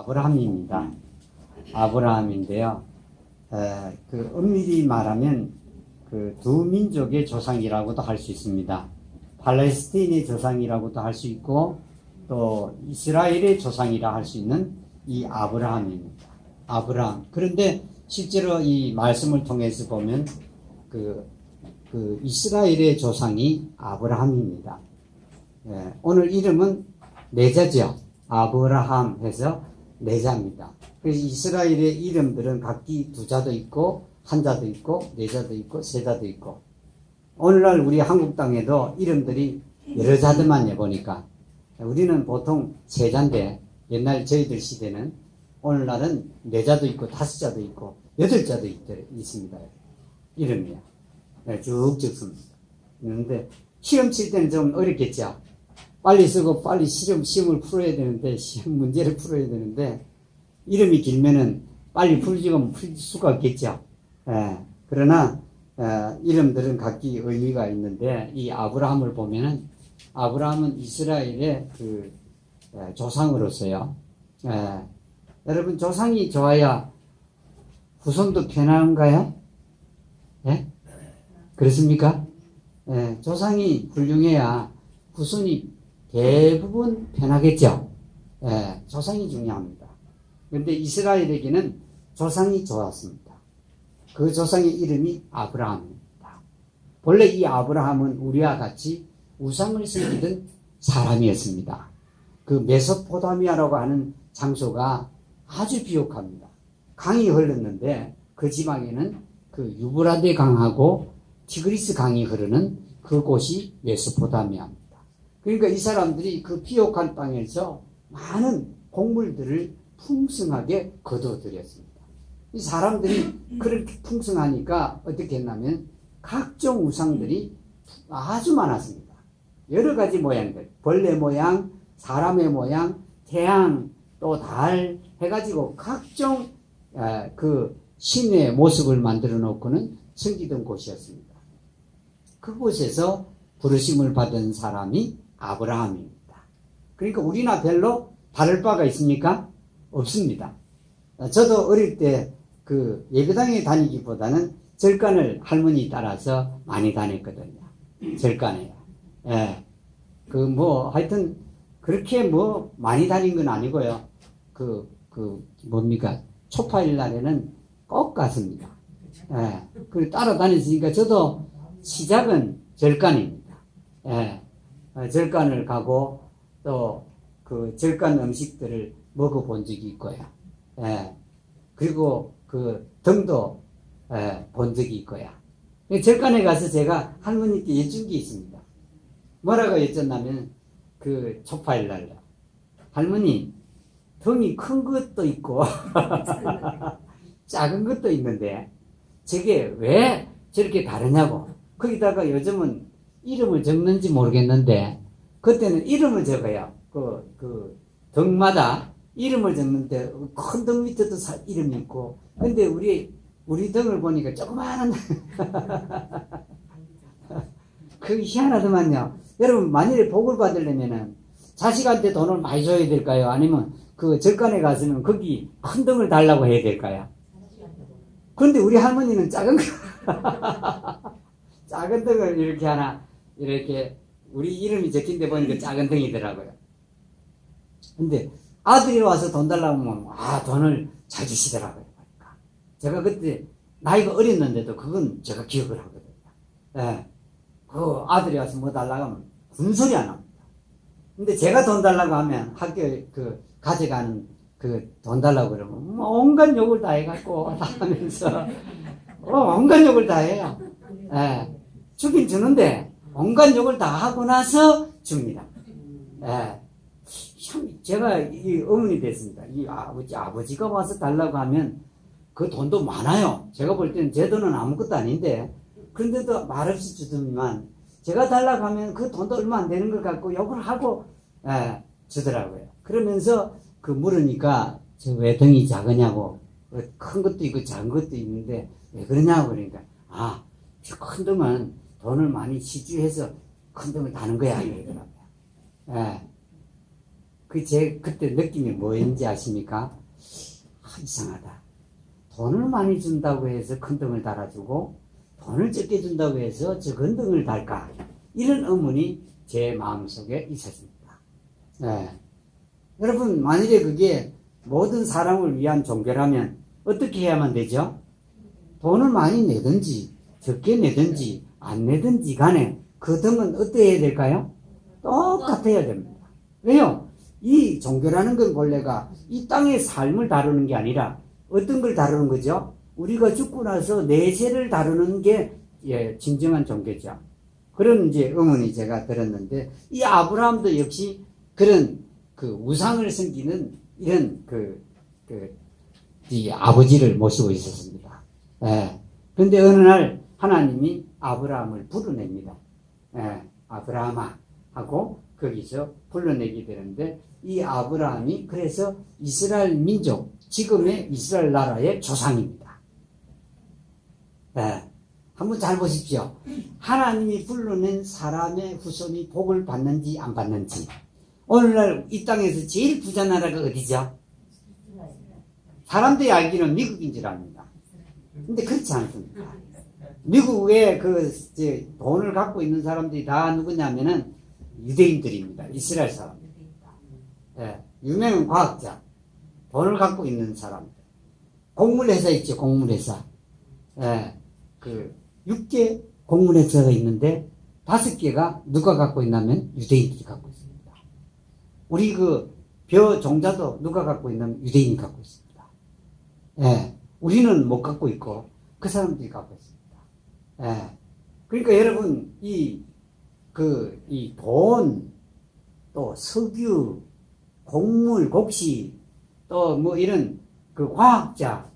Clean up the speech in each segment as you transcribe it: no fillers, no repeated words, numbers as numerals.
아브라함입니다. 아브라함인데요. 엄밀히 말하면 그 두 민족의 조상이라고도 할 수 있습니다. 팔레스틴의 조상이라고도 할 수 있고 또 이스라엘의 조상이라 할 수 있는 이 아브라함입니다. 아브라함. 그런데 실제로 이 말씀을 통해서 보면 그 이스라엘의 조상이 아브라함입니다. 오늘 이름은 네자죠. 아브라함 해서 네자입니다. 그래서 이스라엘의 이름들은 각기 두 자도 있고 한 자도 있고 네 자도 있고 세 자도 있고, 오늘날 우리 한국 땅에도 이름들이 여러 자들만 해보니까 우리는 보통 세 자인데 옛날 저희들 시대는 오늘날은 네 자도 있고 다섯 자도 있고 여덟 자도 있습니다. 이름이요. 쭉쭉 씁니다. 그런데 시험 칠 때는 좀 어렵겠죠. 빨리 쓰고 빨리 시험을 풀어야 되는데, 시험 문제를 풀어야 되는데, 이름이 길면은 빨리 풀 수가 없겠죠. 그러나, 이름들은 각기 의미가 있는데, 이 아브라함을 보면은, 아브라함은 이스라엘의 조상으로서요. 여러분, 조상이 좋아야 후손도 편한가요? 그렇습니까? 조상이 훌륭해야 후손이 대부분 편하겠죠. 조상이 중요합니다. 그런데 이스라엘에게는 조상이 좋았습니다. 그 조상의 이름이 아브라함입니다. 본래 이 아브라함은 우리와 같이 우상을 섬기던 사람이었습니다. 그 메소포타미아라고 하는 장소가 아주 비옥합니다. 강이 흘렀는데 그 지방에는 그 유브라데 강하고 티그리스 강이 흐르는 그곳이 메소포타미아입니다. 그러니까 이 사람들이 그 비옥한 땅에서 많은 곡물들을 풍성하게 거둬들였습니다. 이 사람들이 그렇게 풍성하니까 어떻게 했냐면 각종 우상들이 아주 많았습니다. 여러 가지 모양들, 벌레 모양, 사람의 모양, 태양, 또 달 해가지고 각종 그 신의 모습을 만들어 놓고는 섬기던 곳이었습니다. 그곳에서 부르심을 받은 사람이 아브라함입니다. 그러니까 우리나 별로 다를 바가 있습니까? 없습니다. 저도 어릴 때 그 예배당에 다니기보다는 절간을 할머니 따라서 많이 다녔거든요. 절간에요. 하여튼 그렇게 많이 다닌 건 아니고요. 초파일 날에는 꼭 갔습니다. 그리고 따라다녔으니까 저도 시작은 절간입니다. 절간을 가고 또 그 절간 음식들을 먹어본 적이 있고요. 그리고 그 등도 본 적이 있고요. 절간에 가서 제가 할머니께 여쭌 게 있습니다. 뭐라고 여쭌냐면 그 초파일 날요. 할머니, 등이 큰 것도 있고 작은 것도 있는데 저게 왜 저렇게 다르냐고. 거기다가 요즘은 이름을 적는지 모르겠는데 그때는 이름을 적어요. 그 등마다 이름을 적는데 큰 등 밑에도 이름이 있고, 근데 우리 등을 보니까 조그마한 그 희한하더만요. 여러분, 만일에 복을 받으려면은 자식한테 돈을 많이 줘야 될까요? 아니면 그 절간에 가서는 거기 큰 등을 달라고 해야 될까요? 그런데 우리 할머니는 작은 등을 이렇게 하나, 이렇게 우리 이름이 적힌 데 보니까 작은 등이더라고요. 근데 아들이 와서 돈 달라고 하면 돈을 잘 주시더라고요. 그러니까 제가 그때 나이가 어렸는데도 그건 제가 기억을 하거든요. 그 아들이 와서 뭐 달라고 하면 군소리 안 합니다. 근데 제가 돈 달라고 하면 학교에 가져가는 돈 달라고 그러면 온갖 욕을 다 해갖고 하면서 온갖 욕을 다 해요. 주긴 주는데 온갖 욕을 다 하고 나서 줍니다. 참 제가 이 어머니 됐습니다. 이 아버지가 와서 달라고 하면 그 돈도 많아요. 제가 볼 때는 제 돈은 아무것도 아닌데, 그런데도 말없이 주더니만 제가 달라고 하면 그 돈도 얼마 안 되는 것 같고 욕을 하고 주더라고요. 그러면서 물으니까 저 왜 등이 작으냐고, 큰 것도 있고 작은 것도 있는데 왜 그러냐고. 그러니까 저 큰 등은 돈을 많이 시주해서 큰 등을 다는 거야 이러더라고요. 그때 느낌이 뭐였는지 아십니까? 이상하다. 돈을 많이 준다고 해서 큰 등을 달아주고, 돈을 적게 준다고 해서 적은 등을 달까? 이런 의문이 제 마음속에 있었습니다. 네. 여러분, 만일에 그게 모든 사람을 위한 종교라면 어떻게 해야만 되죠? 돈을 많이 내든지 적게 내든지 안 내든지 간에 그 등은 어떻게 해야 될까요? 똑같아야 됩니다. 왜요? 이 종교라는 건 본래가 이 땅의 삶을 다루는 게 아니라 어떤 걸 다루는 거죠? 우리가 죽고 나서 내세를 다루는 게 진정한 종교죠. 그런 이제 의문이 제가 들었는데, 이 아브라함도 역시 그런 그 우상을 섬기는 이런 이 아버지를 모시고 있었습니다. 그런데 어느 날 하나님이 아브라함을 불러냅니다. 아브라함아 하고 거기서 불러내게 되는데, 이 아브라함이 그래서 이스라엘 민족, 지금의 이스라엘 나라의 조상입니다. 한번 잘 보십시오. 하나님이 불러낸 사람의 후손이 복을 받는지 안 받는지. 오늘날 이 땅에서 제일 부자 나라가 어디죠? 사람들이 알기는 미국인 줄 압니다. 근데 그렇지 않습니다. 미국에 돈을 갖고 있는 사람들이 다 누구냐면은 유대인들입니다. 이스라엘 사람들. 유명한 과학자, 돈을 갖고 있는 사람들. 공물회사 있죠, 공물회사. 6개 공물회사가 있는데 5개가 누가 갖고 있냐면 유대인들이 갖고 있습니다. 우리 벼 종자도 누가 갖고 있냐면 유대인이 갖고 있습니다. 우리는 못 갖고 있고 그 사람들이 갖고 있습니다. 그러니까 여러분, 이 돈, 또 석유, 곡물, 곡식, 또 뭐 이런 과학자,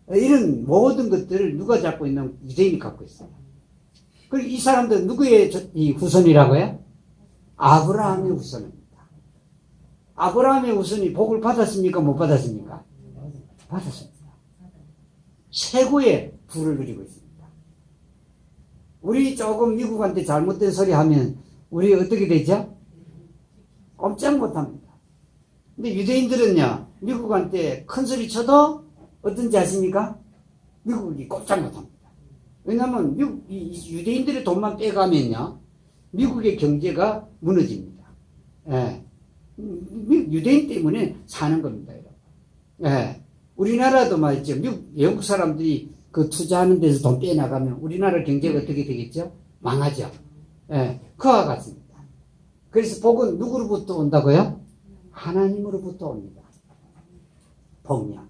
이런 모든 것들을 누가 잡고 있는 유대인이 갖고 있어요. 그리고 이 사람들은 누구의 이 후손이라고요? 아브라함의 후손입니다. 아브라함의 후손이 복을 받았습니까? 못 받았습니까? 받았습니다. 최고의 부를 누리고 있습니다. 우리 조금 미국한테 잘못된 소리 하면 우리 어떻게 되죠? 꼼짝 못합니다. 근데 유대인들은요, 미국한테 큰 소리 쳐도 어떤지 아십니까? 미국이 꼼짝 못합니다. 왜냐하면 유대인들의 돈만 빼가면요, 미국의 경제가 무너집니다. 유대인 때문에 사는 겁니다, 여러분. 우리나라도 말이죠. 외국 사람들이 투자하는 데서 돈 빼나가면 우리나라 경제가 어떻게 되겠죠? 망하죠. 그와 같습니다. 그래서 복은 누구로부터 온다고요? 하나님으로부터 옵니다. 복요.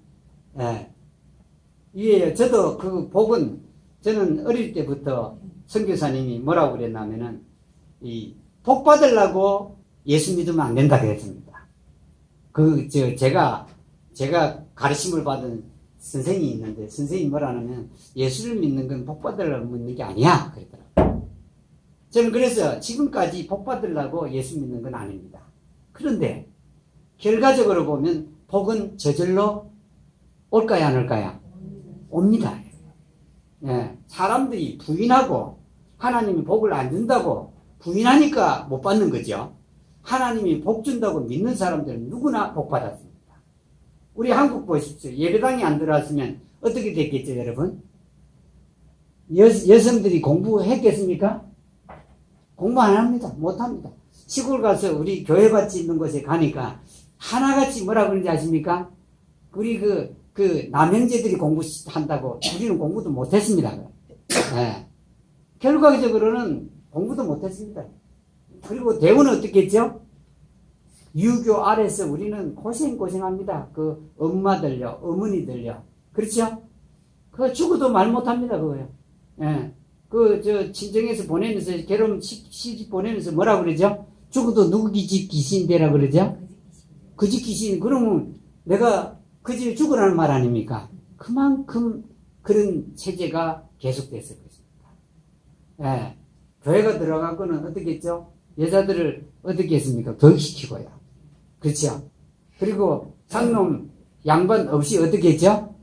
저도 그 복은, 저는 어릴 때부터 선교사님이 뭐라고 그랬냐면은, 복 받으려고 예수 믿으면 안 된다 그랬습니다. 제가 가르침을 받은 선생님이 있는데, 선생님이 뭐라냐면, 예수를 믿는 건 복 받으려고 믿는 게 아니야 그랬더라고요. 저는 그래서 지금까지 복 받으려고 예수 믿는 건 아닙니다. 그런데 결과적으로 보면 복은 저절로 올까요, 안 올까요? 옵니다. 사람들이 부인하고 하나님이 복을 안 준다고 부인하니까 못 받는 거죠. 하나님이 복 준다고 믿는 사람들은 누구나 복 받았습니다. 우리 한국 보십시오. 예배당이 안 들어왔으면 어떻게 됐겠죠, 여러분? 여성들이 공부했겠습니까? 공부 안 합니다. 못 합니다. 시골 가서 우리 교회밭이 있는 곳에 가니까 하나같이 뭐라 그러는지 아십니까? 우리 남형제들이 공부한다고 우리는 공부도 못했습니다. 결과적으로는 공부도 못했습니다. 그리고 대우는 어떻게 했죠? 유교 아래서 우리는 고생합니다. 엄마들요, 어머니들요. 그렇죠? 죽어도 말 못합니다, 그거요. 친정에서 보내면서, 결혼 시집 보내면서 뭐라 그러죠? 죽어도 누구 집 귀신 되라 그러죠? 그 집 귀신, 그러면 내가 그 집에 죽으라는 말 아닙니까? 그만큼 그런 체제가 계속됐을 것입니다. 교회가 들어간 거는 어떻게 했죠? 여자들을 어떻게 했습니까? 교육시키고요. 그렇죠? 그리고 상놈 양반 없이 어떻게 했죠?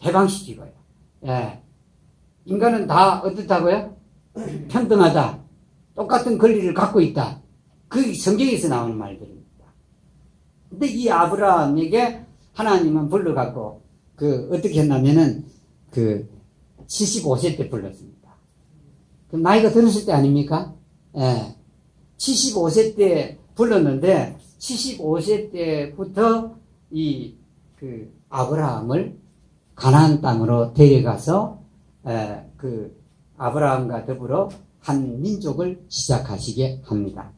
해방시키고요. 인간은 다 어떻다고요? 평등하다. 똑같은 권리를 갖고 있다. 그 성경에서 나오는 말들입니다. 근데 이 아브라함에게 하나님은 불러갖고, 어떻게 했냐면은, 75세 때 불렀습니다. 그럼 나이가 들었을 때 아닙니까? 예. 75세 때 불렀는데, 75세 때부터 아브라함을 가나안 땅으로 데려가서, 아브라함과 더불어 한 민족을 시작하시게 합니다.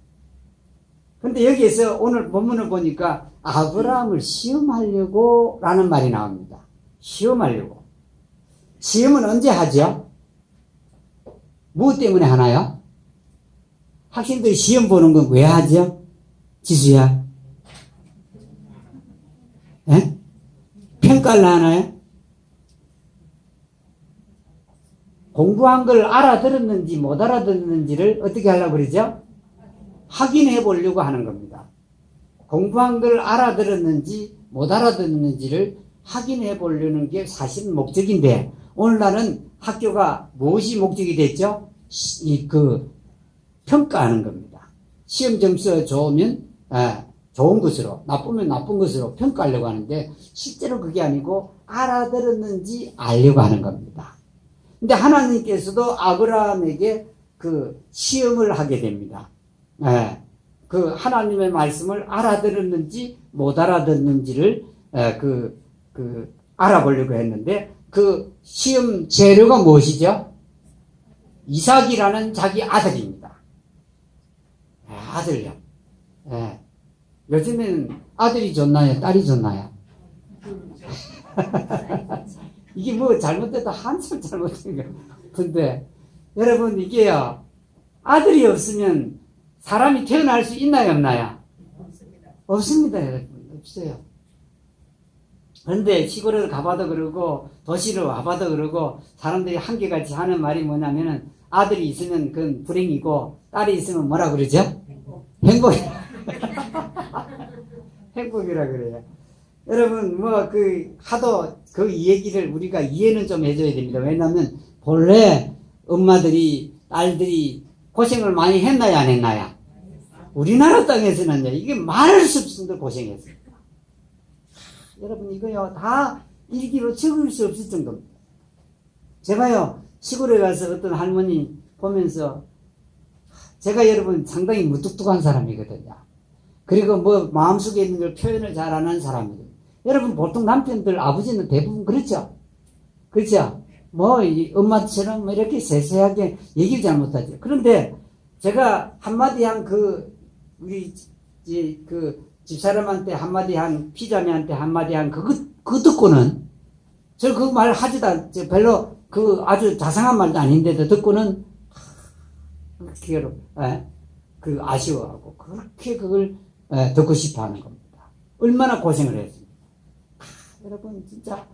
근데 여기에서 오늘 본문을 보니까 아브라함을 시험하려고 라는 말이 나옵니다. 시험하려고. 시험은 언제 하죠? 무엇 때문에 하나요? 학생들이 시험 보는 건 왜 하죠? 지수야? 예? 평가를 하나요? 공부한 걸 알아들었는지 못 알아들었는지를 어떻게 하려고 그러죠? 확인해 보려고 하는 겁니다. 공부한 걸 알아들었는지 못 알아들었는지를 확인해 보려는 게 사실은 목적인데, 오늘날은 학교가 무엇이 목적이 됐죠? 평가하는 겁니다. 시험 점수가 좋으면 좋은 것으로, 나쁘면 나쁜 것으로 평가하려고 하는데, 실제로 그게 아니고 알아들었는지 알려고 하는 겁니다. 근데 하나님께서도 아브라함에게 시험을 하게 됩니다. 하나님의 말씀을 알아들었는지 못 알아듣는지를 알아보려고 했는데, 시험 재료가 무엇이죠? 이삭이라는 자기 아들입니다. 아들요. 요즘에는 아들이 좋나요? 딸이 좋나요? 이게 뭐 잘못돼도 한참 잘못된 거예요. 근데 여러분, 이게요, 아들이 없으면 사람이 태어날 수 있나요, 없나요? 없습니다. 없습니다, 여러분. 없어요. 그런데 시골을 가봐도 그러고 도시를 와봐도 그러고 사람들이 한결같이 하는 말이 뭐냐면은, 아들이 있으면 그건 불행이고 딸이 있으면 뭐라 그러죠? 행복이라. 행복이라 그래요. 여러분, 하도 이 얘기를 우리가 이해는 좀 해줘야 됩니다. 왜냐하면 본래 엄마들이, 딸들이 고생을 많이 했나요, 안 했나요? 우리나라 땅에서는요, 이게 말할 수 없을 정도로 고생했습니다. 여러분, 이거요, 다 일기로 적을 수 없을 정도입니다. 제가요, 시골에 가서 어떤 할머니 보면서, 제가 여러분 상당히 무뚝뚝한 사람이거든요. 그리고 마음속에 있는 걸 표현을 잘하는 사람이거든요. 여러분, 보통 남편들, 아버지는 대부분 그렇죠? 그렇죠? 엄마처럼 이렇게 세세하게 얘기를 잘 못하죠. 그런데 제가 한마디 한 우리, 집사람한테 한마디 한, 피자매한테 한마디 한, 그거 듣고는, 저 그 말 하지도 별로 아주 자상한 말도 아닌데도 듣고는, 그렇게, 아쉬워하고, 그렇게 그걸, 듣고 싶어 하는 겁니다. 얼마나 고생을 했습니까? 여러분, 진짜,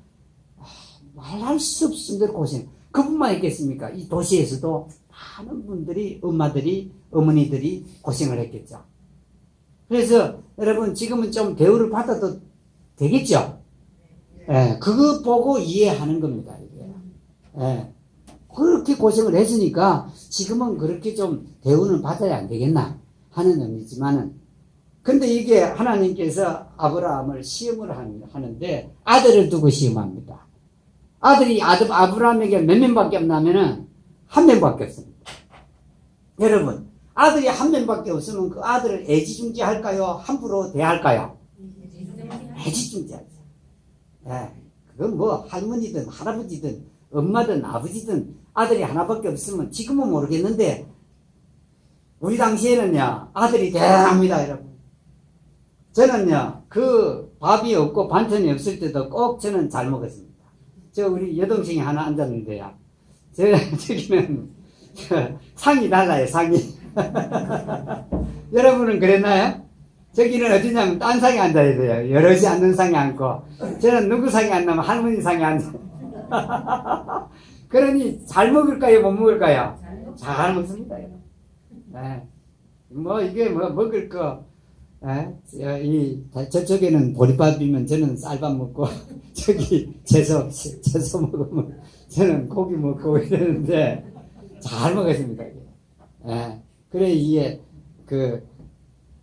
말할 수 없을 정도로 고생. 그뿐만 있겠습니까? 이 도시에서도 많은 분들이, 엄마들이, 어머니들이 고생을 했겠죠. 그래서 여러분, 지금은 좀 대우를 받아도 되겠죠? 그거 보고 이해하는 겁니다, 이게. 그렇게 고생을 했으니까 지금은 그렇게 좀 대우는 받아야 안 되겠나 하는 의미지만은, 근데 이게 하나님께서 아브라함을 시험을 하는데, 아들을 두고 시험합니다. 아들이 아브라함에게 몇 명밖에 없냐면은 한 명밖에 없습니다. 여러분, 아들이 한 명밖에 없으면 그 아들을 애지중지할까요? 함부로 대할까요? 애지중지하죠. 그건 할머니든 할아버지든 엄마든 아버지든 아들이 하나밖에 없으면, 지금은 모르겠는데 우리 당시에는요, 아들이 대단합니다, 여러분. 저는요, 밥이 없고 반찬이 없을 때도 꼭 저는 잘 먹었습니다. 우리 여동생이 하나 앉았는데요, 저기는 상이 달라요, 상이. 여러분은 그랬나요? 저기는 어디냐면 딴 상에 앉아야 돼요. 여럿이 앉는 상에 앉고, 저는 누구 상에 앉냐면 할머니 상에 앉아요. 그러니 잘 먹을까요, 못 먹을까요? 잘 먹습니다. 이게 먹을 거, 저쪽에는 보리밥이면 저는 쌀밥 먹고, 저기 채소 먹으면 저는 고기 먹고 이러는데, 잘 먹었습니다. 그래,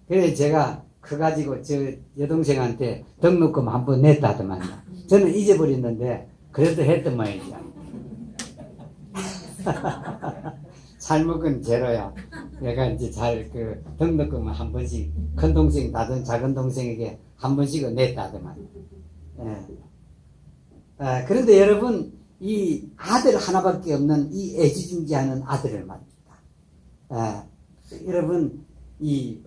그래 제가 그 가지고 저 여동생한테 등록금 한 번 냈다 하더만요. 저는 잊어버렸는데 그래도 했던 모양이죠. 잘 먹은 제로야. 내가 이제 그 등록금을 한 번씩 큰 동생 나든 작은 동생에게 한 번씩은 냈다 하더만. 예. 그런데 여러분, 이 아들 하나밖에 없는 이 애지중지하는 아들을 말입니다. 여러분,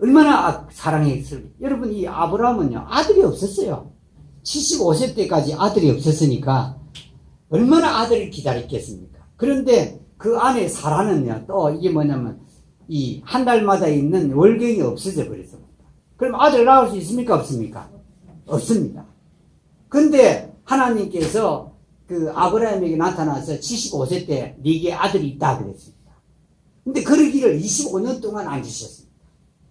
얼마나 사랑했을까. 여러분, 이 아브라함은요, 아들이 없었어요. 75세 때까지 아들이 없었으니까, 얼마나 아들을 기다렸겠습니까? 그런데 그 안에 사라는요, 또 이게 뭐냐면, 이 한 달마다 있는 월경이 없어져 버렸습니다. 그럼 아들 낳을 수 있습니까? 없습니까? 없습니다. 근데 하나님께서 그 아브라함에게 나타나서 75세 때 네게 아들이 있다 그랬습니다. 근데 그러기를 25년 동안 안 주셨습니다.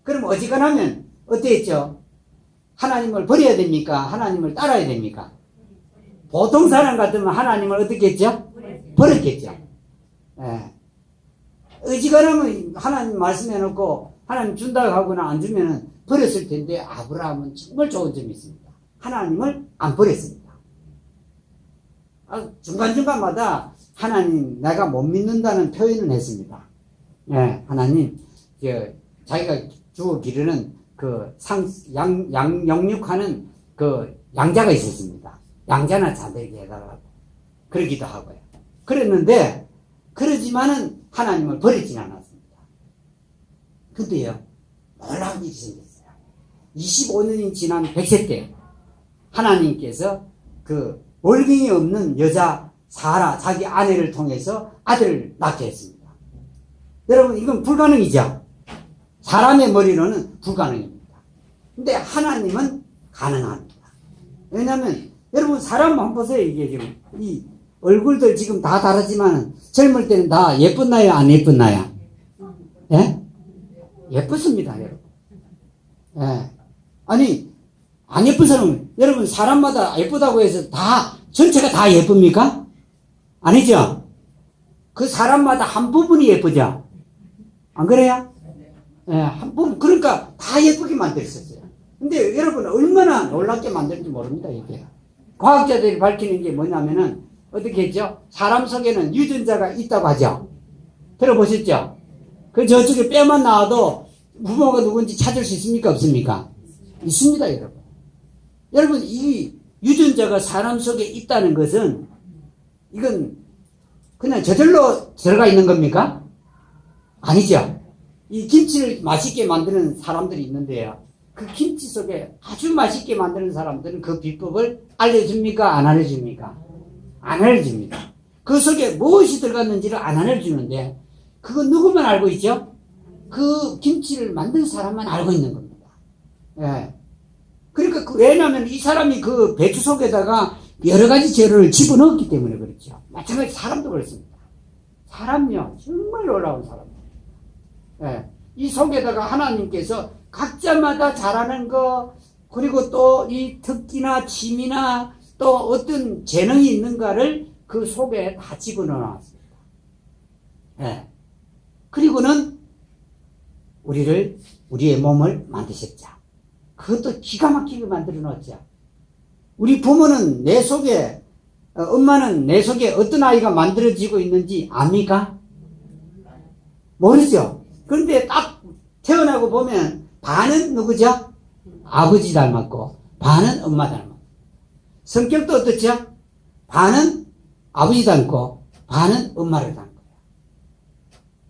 그럼 어지간하면 어떻게 했죠? 하나님을 버려야 됩니까? 하나님을 따라야 됩니까? 보통 사람 같으면 하나님을 어떻게 했죠? 버렸겠죠. 예. 어지간하면 하나님 말씀해놓고 하나님 준다고 하거나 안 주면은 버렸을 텐데 아브라함은 정말 좋은 점이 있습니다. 하나님을 안 버렸습니다. 중간중간마다 하나님 내가 못 믿는다는 표현을 했습니다. 예, 하나님 자기가 주어 기르는 그 영육하는 그 양자가 있었습니다. 양자나 자들에게 해달라고 그러기도 하고요. 그랬는데 그러지만은 하나님을 버리진 않았습니다. 근데요, 놀라운 일이 생겼어요. 25년이 지난 100세 때 하나님께서 그 월경이 없는 여자 사라 자기 아내를 통해서 아들을 낳게 했습니다. 여러분, 이건 불가능이죠. 사람의 머리로는 불가능입니다. 근데 하나님은 가능합니다. 왜냐하면 여러분 사람 한번 보세요. 이게 지금 이 얼굴들 지금 다 다르지만 젊을 때는 다 예뻤나요? 안 예뻤나요? 예? 예뻤습니다, 여러분. 예. 아니, 안 예쁜 사람은, 여러분, 사람마다 예쁘다고 해서 전체가 다 예쁩니까? 아니죠? 그 사람마다 한 부분이 예쁘죠? 안 그래요? 예, 한 부분, 그러니까 다 예쁘게 만들었어요. 근데 여러분, 얼마나 놀랍게 만드는지 모릅니다, 이게. 과학자들이 밝히는 게 뭐냐면은, 어떻게 했죠? 사람 속에는 유전자가 있다고 하죠? 들어보셨죠? 그 저쪽에 뼈만 나와도 부모가 누군지 찾을 수 있습니까? 없습니까? 있습니다, 여러분. 여러분, 이 유전자가 사람 속에 있다는 것은 이건 그냥 저절로 들어가 있는 겁니까? 아니죠. 이 김치를 맛있게 만드는 사람들이 있는데요. 그 김치 속에 아주 맛있게 만드는 사람들은 그 비법을 알려줍니까? 안 알려줍니까? 안 알려줍니다. 그 속에 무엇이 들어갔는지를 안 알려주는데 그거 누구만 알고 있죠? 그 김치를 만든 사람만 알고 있는 겁니다. 예. 그러니까 왜냐하면 이 사람이 그 배추 속에다가 여러 가지 재료를 집어넣었기 때문에 그렇죠. 마찬가지 사람도 그렇습니다. 사람요, 정말 놀라운 사람입니다. 예. 이 속에다가 하나님께서 각자마다 잘하는 거, 그리고 또 이 특기나 취미나 또 어떤 재능이 있는가를 그 속에 다 집어넣어 놨습니다. 예. 그리고는 우리의 몸을 만드셨죠. 그것도 기가 막히게 만들어 놓았죠. 우리 부모는 내 속에, 엄마는 내 속에 어떤 아이가 만들어지고 있는지 압니까? 모르죠. 그런데 딱 태어나고 보면 반은 누구죠? 아버지 닮았고 반은 엄마 닮았고. 성격도 어떻죠? 반은 아버지 닮고 반은 엄마를 닮고.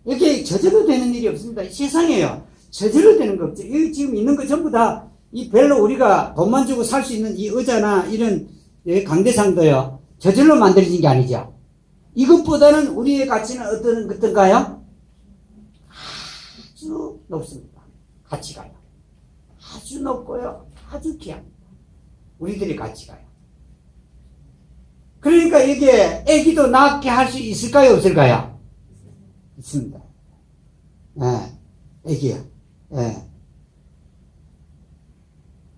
이렇게 저절로 되는 일이 없습니다. 세상에요. 저절로 되는 거 없죠. 여기 지금 있는 거 전부 다 이 별로 우리가 돈만 주고 살 수 있는 이 의자나 이런 강대상도요. 저절로 만들어진 게 아니죠. 이것보다는 우리의 가치는 어떤가요? 아주 높습니다. 가치가요. 아주 높고요. 아주 귀합니다. 우리들의 가치가요. 그러니까 이게 애기도 낳게 할 수 있을까요? 없을까요? 있습니다. 예, 애기요. 예.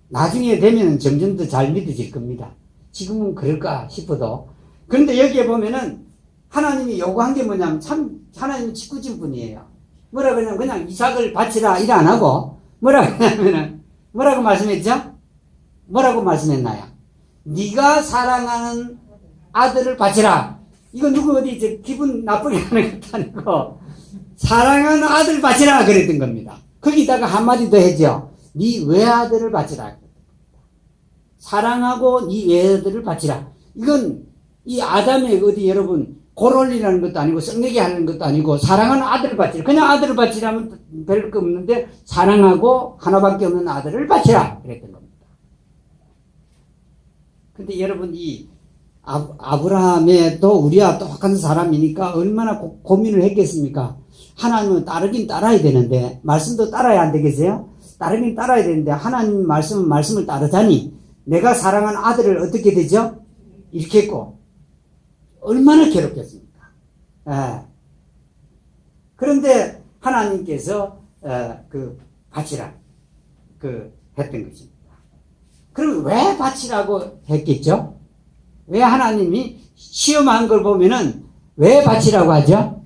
나중에 되면 점점 더 잘 믿어질 겁니다. 지금은 그럴까 싶어도. 그런데 여기에 보면은 하나님이 요구한 게 뭐냐면 참 하나님은 짓궂은 분이에요. 뭐라 그러냐면 그냥 이삭을 바치라 이래 안 하고 뭐라 그러냐면은 뭐라고 말씀했죠? 뭐라고 말씀했나요? 네가 사랑하는 아들을 바치라. 이거 누구 어디 이제 기분 나쁘게 하는 것도 아니고 사랑하는 아들 바치라 그랬던 겁니다. 거기다가 한마디 더 했죠. 네 외아들을 바치라. 사랑하고 네 외아들을 바치라. 이건 이 아담의 어디 여러분 고롤이라는 것도 아니고 썩내게 하는 것도 아니고 사랑하는 아들을 바치라. 그냥 아들을 바치라면 별 거 없는데 사랑하고 하나밖에 없는 아들을 바치라 그랬던 겁니다. 근데 여러분 이 아브라함도 우리와 똑같은 사람이니까 얼마나 고민을 했겠습니까? 하나님은 따르긴 따라야 되는데 말씀도 따라야 안 되겠어요? 따르긴 따라야 되는데 하나님 말씀을 따르자니 내가 사랑하는 아들을 어떻게 되죠? 이렇게 했고 얼마나 괴롭겠습니까? 예. 그런데 하나님께서 바치라 했던 것입니다. 그럼 왜 바치라고 했겠죠? 왜 하나님이 시험한 걸 보면은 왜 바치라고 하죠?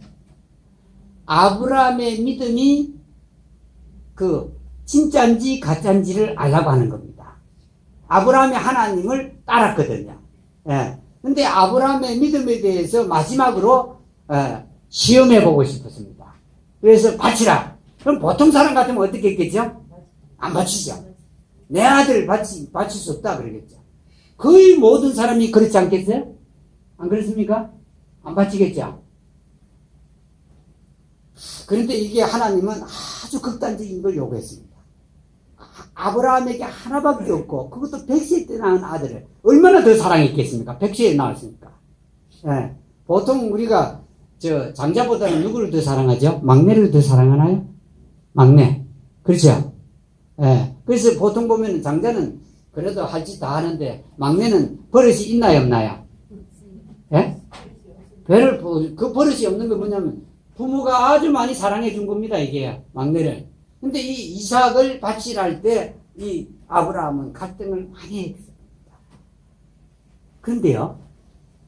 아브라함의 믿음이 진짜인지 가짜인지를 알라고 하는 겁니다. 아브라함이 하나님을 따랐거든요. 예. 근데 아브라함의 믿음에 대해서 마지막으로 시험해 보고 싶었습니다. 그래서 바치라. 그럼 보통 사람 같으면 어떻게 했겠죠? 안 바치죠. 내 아들을 바칠 수 없다 그러겠죠. 거의 모든 사람이 그렇지 않겠어요? 안 그렇습니까? 안 바치겠죠. 그런데 이게 하나님은 아주 극단적인 걸 요구했습니다. 아브라함에게 하나밖에 없고 그것도 100세 때 낳은 아들을 얼마나 더 사랑했겠습니까? 100세에 낳았으니까. 예. 보통 우리가 장자보다는 누구를 더 사랑하죠? 막내를 더 사랑하나요? 막내. 그렇죠? 예. 그래서 보통 보면 장자는 그래도 할 짓 다 하는데 막내는 버릇이 있나요, 없나요? 예? 그 버릇이 없는 건 뭐냐면 부모가 아주 많이 사랑해 준 겁니다, 이게 막내를. 근데 이 이삭을 바치라 할 때 이 아브라함은 갈등을 많이 했습니다. 그런데요,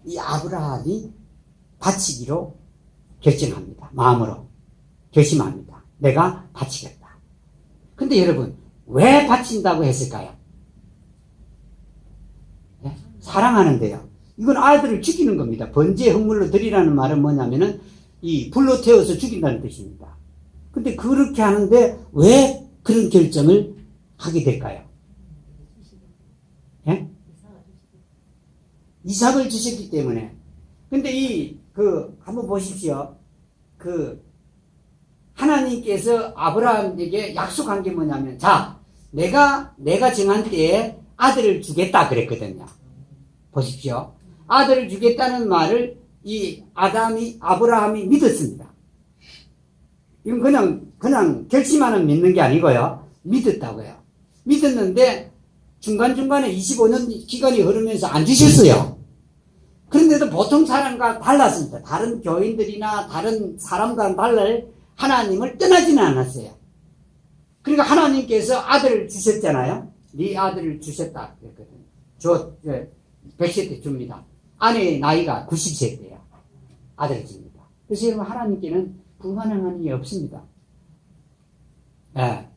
이 아브라함이 바치기로 결정합니다. 마음으로 결심합니다. 내가 바치겠다. 근데 여러분, 왜 바친다고 했을까요? 네? 사랑하는데요. 이건 아들을 죽이는 겁니다. 번제 헌물로 드리라는 말은 뭐냐면은 이 불로 태워서 죽인다는 뜻입니다. 근데 그렇게 하는데 왜 그런 결정을 하게 될까요? 예? 이삭을 주셨기 때문에. 근데 한번 보십시오. 하나님께서 아브라함에게 약속한 게 뭐냐면, 자, 내가 정한 때에 아들을 주겠다 그랬거든요. 보십시오. 아들을 주겠다는 말을 아브라함이 믿었습니다. 이건 그냥 결심하는 믿는 게 아니고요. 믿었다고요. 믿었는데 중간중간에 25년 기간이 흐르면서 안 주셨어요. 그런데도 보통 사람과 달랐습니다. 다른 교인들이나 다른 사람과는 달리 하나님을 떠나지는 않았어요. 그러니까 하나님께서 아들을 주셨잖아요. 네 아들을 주셨다 그랬거든요. 100세 때 줍니다. 아내의 나이가 90세 때예요. 아들을 줍니다. 그래서 여러분 하나님께는 불가능한 일이 없습니다. 예.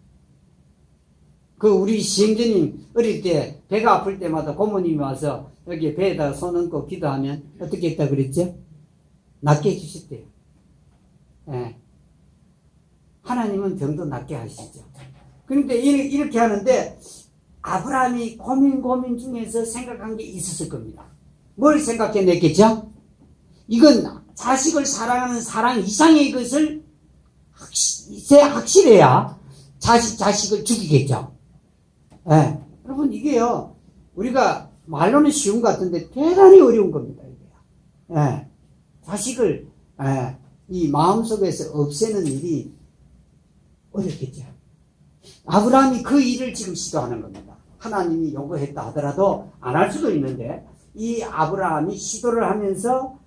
우리 시행자님 어릴 때 배가 아플 때마다 고모님이 와서 여기 배에다 손 얹고 기도하면 어떻게 했다 그랬죠? 낫게 해주셨대요. 예. 하나님은 병도 낫게 하시죠. 그런데 이렇게 하는데 아브라함이 고민 중에서 생각한 게 있었을 겁니다. 뭘 생각해냈겠죠? 이건 자식을 사랑하는 사랑 이상의 것을 확실해야 자식을 죽이겠죠. 예. 여러분, 이게요, 우리가 말로는 쉬운 것 같은데 대단히 어려운 겁니다. 이게요. 예. 자식을, 이 마음속에서 없애는 일이 어렵겠죠. 아브라함이 그 일을 지금 시도하는 겁니다. 하나님이 요구했다 하더라도 안 할 수도 있는데, 이 아브라함이 시도를 하면서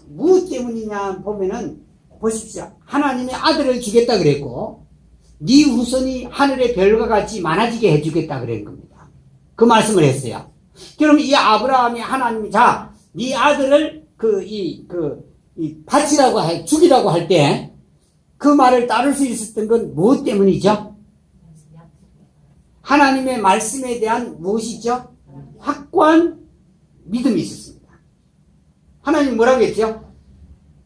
무엇 때문이냐 보면은 보십시오. 하나님이 아들을 주겠다 그랬고 네 후손이 하늘의 별과 같이 많아지게 해주겠다 그런 겁니다. 그 말씀을 했어요. 그럼 이 아브라함이 하나님이 자, 네 아들을 바치라고 죽이라고 할 때 그 말을 따를 수 있었던 건 무엇 때문이죠? 하나님의 말씀에 대한 무엇이죠? 확고한 믿음이 있었습니다. 하나님 뭐라고 했죠?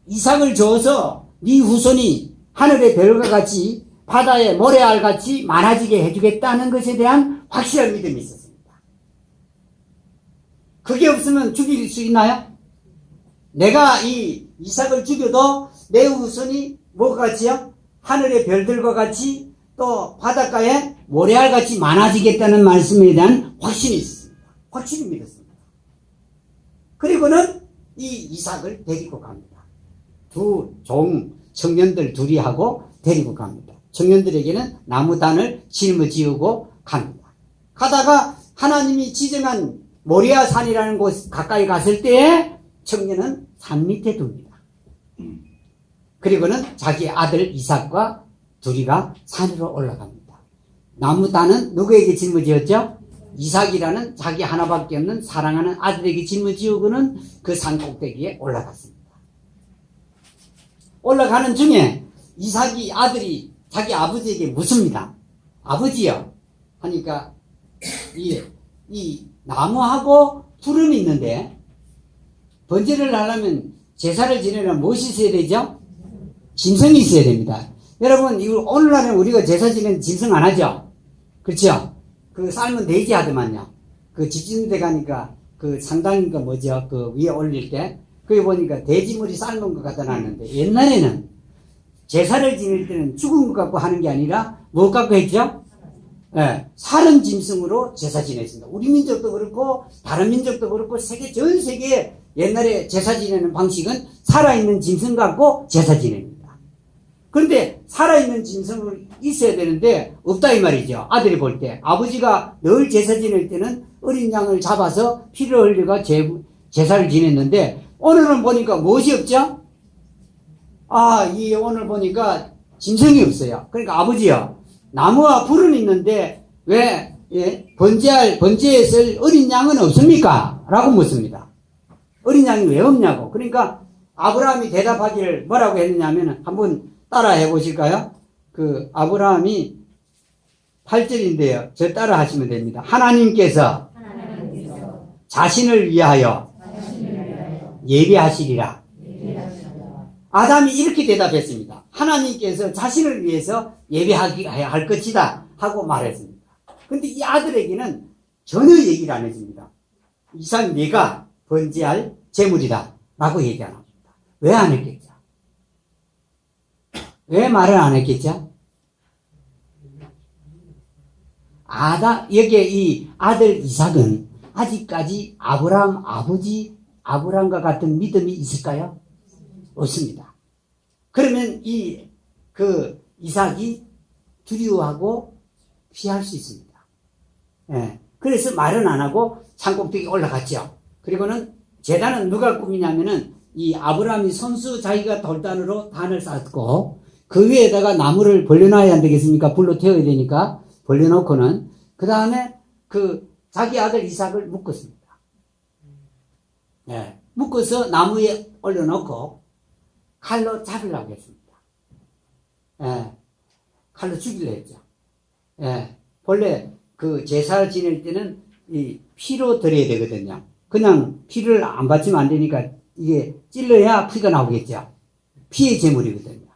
이삭을 줘서 네 후손이 하늘의 별과 같이 바다의 모래알 같이 많아지게 해주겠다는 것에 대한 확실한 믿음이 있었습니다. 그게 없으면 죽일 수 있나요? 내가 이 이삭을 죽여도 내 후손이 뭐가 같이요? 하늘의 별들과 같이 또 바닷가에 모래알 같이 많아지겠다는 말씀에 대한 확신이 있었습니다. 확실히 믿었습니다. 그리고는 이 이삭을 데리고 갑니다. 두 청년들 둘이 하고 데리고 갑니다. 청년들에게는 나무단을 짊어지우고 갑니다. 가다가 하나님이 지정한 모리아 산이라는 곳 가까이 갔을 때에 청년은 산 밑에 둡니다. 그리고는 자기 아들 이삭과 둘이가 산으로 올라갑니다. 나무단은 누구에게 짊어지었죠? 이삭이라는 자기 하나밖에 없는 사랑하는 아들에게 짊어지우고는 그 산 꼭대기에 올라갔습니다. 올라가는 중에 이삭이 아들이 자기 아버지에게 묻습니다. 아버지요. 하니까 이 나무하고 풀은 있는데 번제를 하려면 제사를 지내려면 무엇이 있어야 되죠? 짐승이 있어야 됩니다. 여러분, 오늘날은 우리가 제사 지내는 짐승 안 하죠? 그렇죠? 그 삶은 돼지 하더만요. 그 집 짓는 데 가니까 그 상당인가 뭐죠? 그 위에 올릴 때 거기 보니까 돼지머리 삶은 것 갖다 놨는데 옛날에는 제사를 지낼 때는 죽은 것 갖고 하는 게 아니라 뭐 갖고 했죠? 예, 살은 짐승으로 제사 지냈습니다. 우리 민족도 그렇고 다른 민족도 그렇고 전 세계 옛날에 제사 지내는 방식은 살아있는 짐승 갖고 제사 지냅니다. 그런데 살아있는 짐승은 있어야 되는데 없다 이 말이죠. 아들이 볼 때 아버지가 늘 제사 지낼 때는 어린 양을 잡아서 피를 흘려가 제사를 지냈는데 오늘은 보니까 무엇이 없죠? 오늘 보니까 짐승이 없어요. 그러니까 아버지요, 나무와 불은 있는데 왜 번제에 쓸 어린 양은 없습니까? 라고 묻습니다. 어린 양이 왜 없냐고. 그러니까 아브라함이 대답하기를 뭐라고 했느냐면 한번 따라 해보실까요? 그 아브라함이 8절인데요. 저 따라 하시면 됩니다. 하나님께서 자신을 위하여 예비하시리라. 아담이 이렇게 대답했습니다. 하나님께서 자신을 위해서 예배할 것이다 하고 말했습니다. 근데 이 아들에게는 전혀 얘기를 안 해줍니다. 이상 네가 번제할 제물이다 라고 얘기 안 합니다. 왜 안 했겠죠? 왜 말을 안 했겠죠? 여기에 이 아들 이삭은 아직까지 아브라함 아버지 아브라함과 같은 믿음이 있을까요? 없습니다. 그러면 이삭이 두려워하고 피할 수 있습니다. 예. 그래서 말은 안 하고 산꼭대기 올라갔죠. 그리고는 제단은 누가 꾸미냐면은 이 아브라함이 손수 자기가 돌단으로 단을 쌓고 그 위에다가 나무를 벌려놔야 안 되겠습니까? 불로 태워야 되니까 벌려놓고는 그 다음에 자기 아들 이삭을 묶었습니다. 예. 묶어서 나무에 올려놓고 칼로 잡으려고 했습니다. 예. 칼로 죽이려 했죠. 예. 본래 그 제사를 지낼 때는 이 피로 드려야 되거든요. 그냥 피를 안 바치면 안 되니까 이게 찔러야 피가 나오겠죠. 피의 제물이거든요.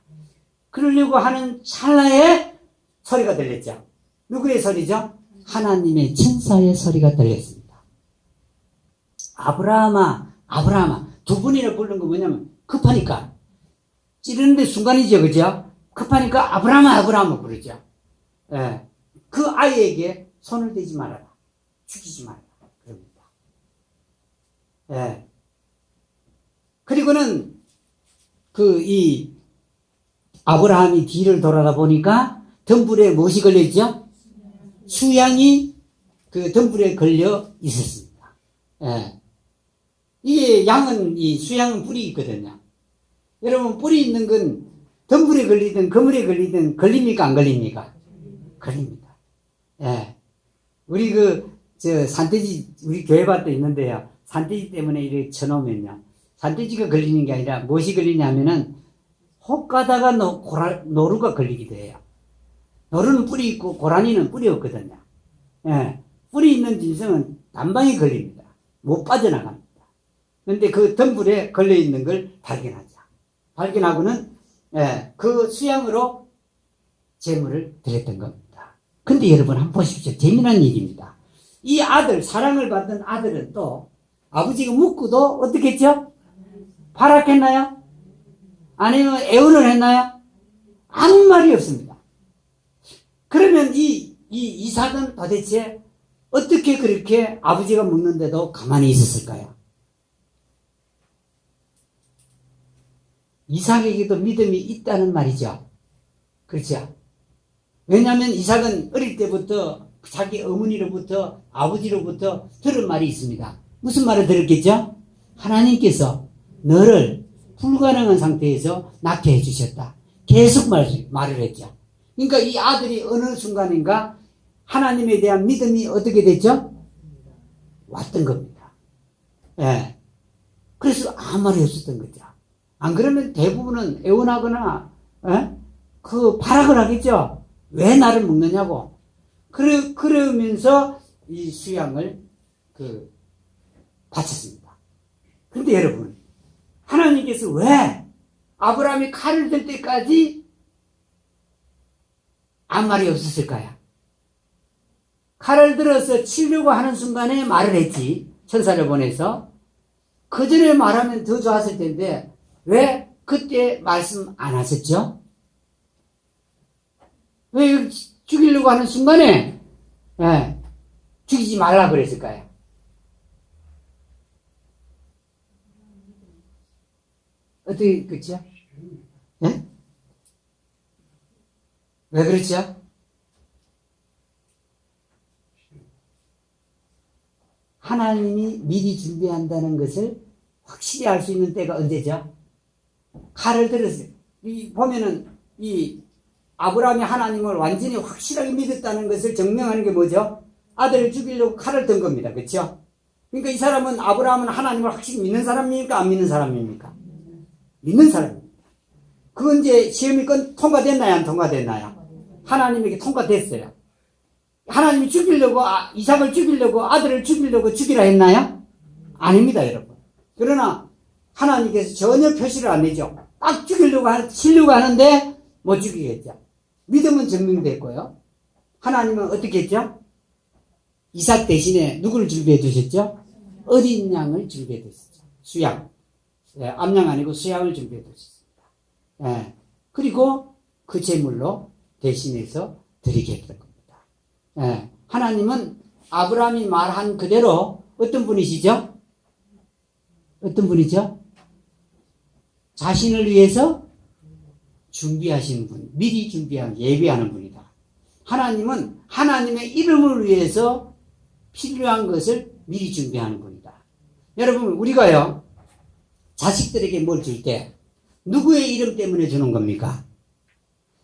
그러려고 하는 찰나에 소리가 들렸죠. 누구의 소리죠? 하나님의 천사의 소리가 들렸습니다. 아브라함아, 아브라함아. 두 분이나 부른 거 뭐냐면 급하니까. 찌르는데 순간이죠, 그죠? 급하니까 아브라함아, 아브라함아 부르죠. 예. 그 아이에게 손을 대지 말아라. 죽이지 말아라. 그럽니다. 예. 그리고는 아브라함이 뒤를 돌아다 보니까 덤불에 무엇이 걸려있죠? 수양이 그 덤불에 걸려 있었습니다. 예. 이게 수양은 뿔이 있거든요. 여러분, 뿔이 있는 건 덤불에 걸리든 그물에 걸리든 걸립니까? 안 걸립니까? 걸립니다. 예. 우리 산돼지, 우리 교회밭도 있는데요. 산돼지 때문에 이렇게 쳐놓으면요. 산돼지가 걸리는 게 아니라 무엇이 걸리냐면은 혹 가다가 노루가 걸리기도 해요. 노루는 뿔이 있고 고라니는 뿔이 없거든요. 예, 뿌리 있는 짐승은 단방에 걸립니다. 못 빠져나갑니다. 그런데 그 덤불에 걸려있는 걸 발견하죠. 발견하고는 예, 그 수양으로 제물을 드렸던 겁니다. 근데 여러분 한번 보십시오. 재미난 일입니다. 이 아들, 사랑을 받은 아들은 또 아버지가 묻고도 어떻게 했죠? 발악했나요? 아니면 애원을 했나요? 아무 말이 없습니다. 그러면 이 이삭은 도대체 어떻게 그렇게 아버지가 묻는데도 가만히 있었을까요? 이삭에게도 믿음이 있다는 말이죠. 그렇죠? 왜냐하면 이삭은 어릴 때부터 자기 어머니로부터 아버지로부터 들은 말이 있습니다. 무슨 말을 들었겠죠? 하나님께서 너를 불가능한 상태에서 낳게 해주셨다. 계속 말을 했죠. 그러니까 이 아들이 어느 순간인가 하나님에 대한 믿음이 어떻게 됐죠? 왔던 겁니다. 예. 그래서 아무 말이 없었던 거죠. 안 그러면 대부분은 애원하거나, 예? 발악을 하겠죠? 왜 나를 먹느냐고. 그러면서 이 수양을 바쳤습니다. 그런데 여러분, 하나님께서 왜 아브라함이 칼을 들 때까지 아무 말이 없었을까요? 칼을 들어서 치려고 하는 순간에 말을 했지. 천사를 보내서. 그 전에 말하면 더 좋았을 텐데 왜 그때 말씀 안 하셨죠? 왜 죽이려고 하는 순간에 죽이지 말라 그랬을까요? 어떻게 그렇죠? 예? 왜 그렇죠? 하나님이 미리 준비한다는 것을 확실히 알 수 있는 때가 언제죠? 칼을 들었어요. 보면은 이 아브라함이 하나님을 완전히 확실하게 믿었다는 것을 증명하는 게 뭐죠? 아들을 죽이려고 칼을 든 겁니다. 그렇죠? 그러니까 이 사람은 아브라함은 하나님을 확실히 믿는 사람입니까? 안 믿는 사람입니까? 믿는 사람입니다. 그건 이제 시험이 통과됐나요? 안 통과됐나요? 하나님에게 통과됐어요. 하나님이 죽이려고, 이삭을 죽이려고, 아들을 죽이려고 죽이라 했나요? 아닙니다, 여러분. 그러나 하나님께서 전혀 표시를 안 내죠. 딱 치려고 하는데 못 죽이겠죠. 믿음은 증명됐고요. 하나님은 어떻게 했죠? 이삭 대신에 누구를 준비해 두셨죠? 어린 양을 준비해 두셨죠. 수양. 암양 아니고 수양을 준비해 두셨습니다. 그리고 그 제물로 대신해서 드리게 했던 겁니다. 하나님은 아브라함이 말한 그대로 어떤 분이시죠? 어떤 분이죠? 자신을 위해서 준비하시는 분, 미리 준비한, 예비하는 분이다. 하나님은 하나님의 이름을 위해서 필요한 것을 미리 준비하는 분이다. 여러분, 우리가요, 자식들에게 뭘 줄 때, 누구의 이름 때문에 주는 겁니까?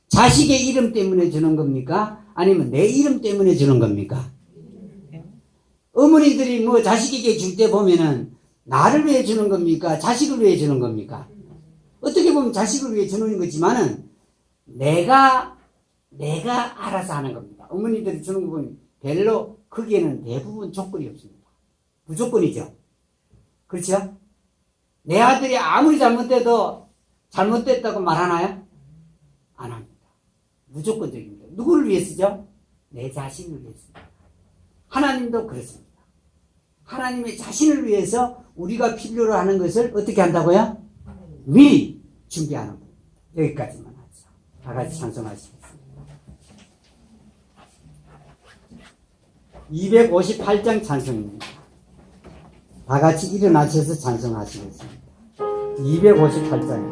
자식의 이름 때문에 주는 겁니까? 아니면 내 이름 때문에 주는 겁니까? 어머니들이 뭐 자식에게 줄 때 보면은 나를 위해 주는 겁니까? 자식을 위해 주는 겁니까? 어떻게 보면 자식을 위해 주는 거지만은 내가 알아서 하는 겁니다. 어머니들이 주는 거 보면 별로 거기에는 대부분 조건이 없습니다. 무조건이죠. 그렇죠? 내 아들이 아무리 잘못돼도 잘못됐다고 말하나요? 안 합니다. 무조건적입니다. 누구를 위해서죠? 내 자신을 위해서입니다. 하나님도 그렇습니다. 하나님의 자신을 위해서 우리가 필요로 하는 것을 어떻게 한다고요? 미리 준비하는 것. 여기까지만 하죠. 다 같이 찬송하시겠습니다. 258장 찬송입니다. 다 같이 일어나셔서 찬송하시겠습니다. 258장.